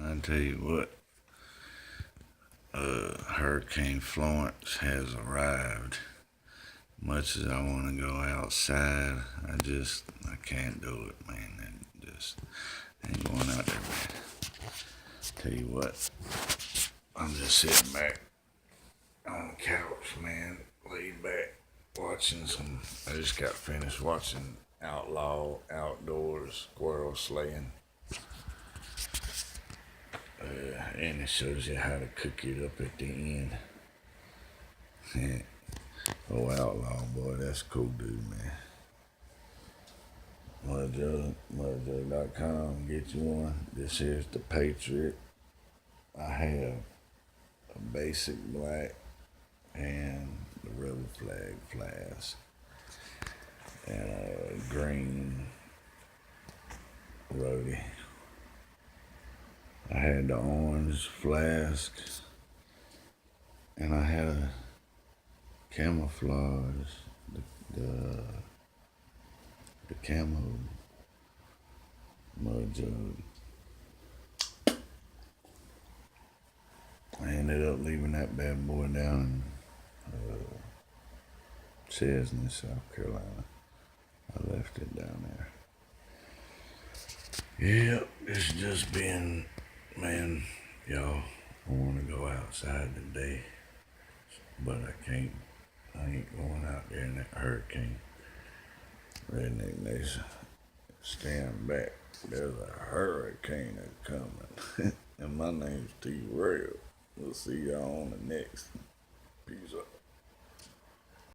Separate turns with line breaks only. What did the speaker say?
I tell you what, Hurricane Florence has arrived. Much as I want to go outside, I can't do it, man. I ain't going out there, man. Tell you what, I'm just sitting back on the couch, man, laid back, watching some. I just got finished watching Outlaw Outdoors Squirrel Slaying. And it shows you how to cook it up at the end. Oh, Outlaw, boy, that's a cool dude, man. Mudjug.com, get you one. This here's the Patriot. I have a basic black and the Rebel Flag flask. And a green roadie. I had the orange flask. And I had a camouflage, the camo mud jug. I ended up leaving that bad boy down in Chesney, South Carolina. I left it down there. Yep, it's just been, man, y'all, I want to go outside today, but I can't. I ain't going out there in that hurricane. Redneck Nation, stand back. There's a hurricane that's coming. And my name's T. Rail. We'll see y'all on the next. Peace out.